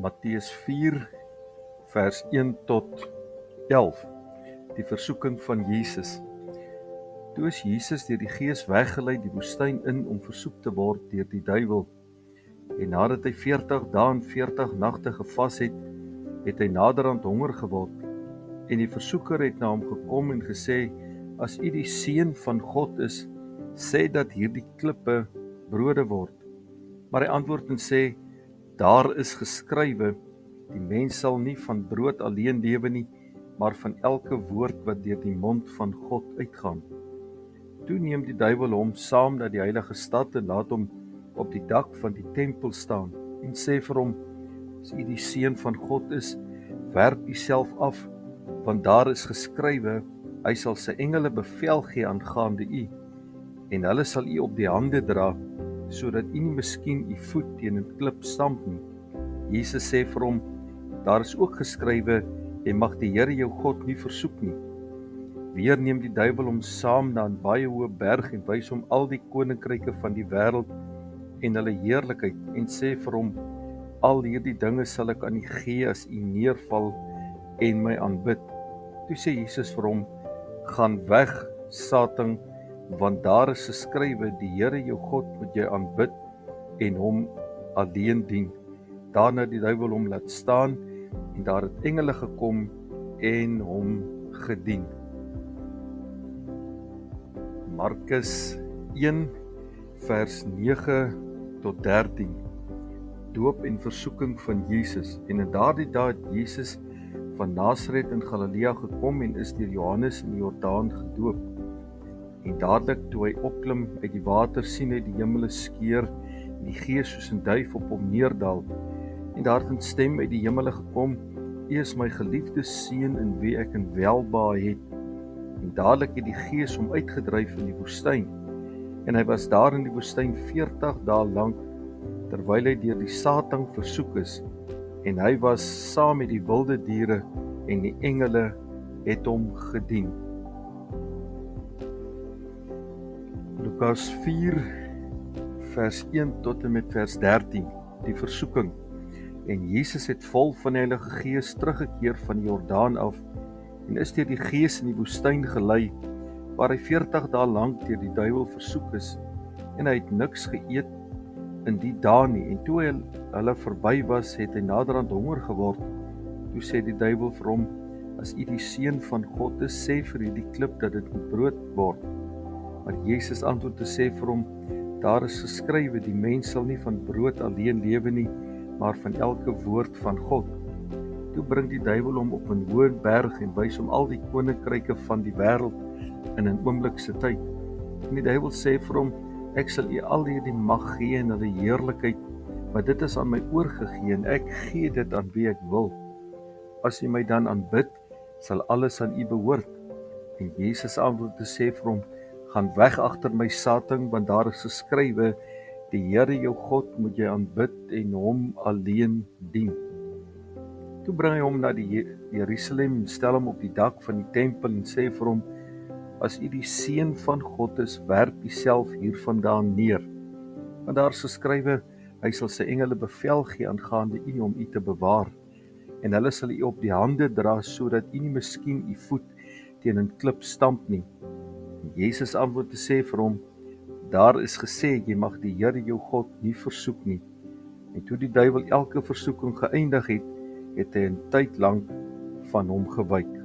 Matteus 4 vers 1 tot 11, die versoeking van Jesus. Toe is Jesus deur die Gees weggelei die woestyn in om versoek te word deur die duiwel. En nadat hy 40 dae en 40 nagte gevas het, het hy naderhand honger geword. En die versoeker het na hom gekom en gesê: "As u die seun van God is, sê dat hierdie klippe brode word." Maar hy antwoord en sê: "Daar is geskrywe, die mens sal nie van brood alleen lewe nie, maar van elke woord wat deur die mond van God uitgaan." Toe neem die duiwel hom saam na die heilige stad en laat hom op die dak van die tempel staan en sê vir hom: "As u die seun van God is, werp u self af, want daar is geskrywe, hy sal sy engele bevel gee aangaande u, en hulle sal u op die hande dra, sodat u nie miskien u voet teen 'n klip stamp nie." Jesus sê vir hom: "Daar is ook geskrywe, jy mag die Here jou God nie versoek nie." Weer neem die duiwel hom saam na 'n baie hoë berg en wys hom al die koninkryke van die wêreld en hulle heerlikheid en sê vir hom: "Al hierdie dinge sal ek aan u gee as u neerval en my aanbid." Toe sê Jesus vir hom: "Gaan weg, Satan, want daar is geskrywe, die Here jou God moet jy aanbid en hom alleen dien." Daarna het die duiwel hom laat staan en daar het engele gekom en hom gedien. Markus 1 vers 9 tot 13. Doop en versoeking van Jesus. En in daardie dae het Jesus van Nasaret in Galilea gekom en is deur Johannes in die Jordaan gedoop. En dadelik toe hy opklim uit die water, sien hy die hemele skeur en die Gees soos 'n duif op hom neerdal. En daar het 'n stem uit die hemele gekom: "U is my geliefde seun in wie ek in welbehae het." En dadelik het die Gees hom uitgedryf in die woestyn. En hy was daar in die woestyn 40 dae lank, terwyl hy deur die Satan versoek is. En hy was saam met die wilde diere en die engele het hom gedien. Lukas 4 vers 1 tot en met vers 13, die versoeking. En Jesus het vol van die Heilige Gees teruggekeer van die Jordaan af en is deur die Gees in die woestyn gelei, waar hy 40 dae lank deur die duiwel versoek is, en hy het niks geëet in die dae nie. En toe hulle verby was, het hy naderhand honger geword. Toe sê die duiwel vir hom: "As u die seun van God is, sê vir hierdie klip dat dit moet brood word." Maar Jesus antwoord en sê vir hom: "Daar is geskrywe, die mens sal nie van brood alleen lewe nie, maar van elke woord van God." Toe bring die duiwel hom op 'n hoë berg en wys hom al die koninkryke van die wêreld in 'n oomblik se tyd. En die duiwel sê vir hom: "Ek sal u al hierdie mag gee en hulle heerlikheid, maar dit is aan my oorgegee en ek gee dit aan wie ek wil. As u my dan aanbid, sal alles aan u behoort." En Jesus antwoord en sê vir hom: "Gaan weg agter my, Satan, want daar is geskrywe, die Here jou God moet jy aanbid en hom alleen dien." Toe bring hy hom na die Jerusalem en stel hom op die dak van die tempel en sê vir hom: "As u die seun van God is, werp u self hiervandaan neer. Want daar is geskrywe, hy sal sy engele bevel gee aangaande u om u te bewaar, en hulle sal u op die hande dra, sodat u nie miskien u voet teen 'n klip stamp nie." En Jesus antwoord en sê vir hom: "Daar is gesê, jy mag die Here jou God nie versoek nie." En toe die duiwel elke versoeking geëindig het, het hy 'n tyd lank van hom gewyk.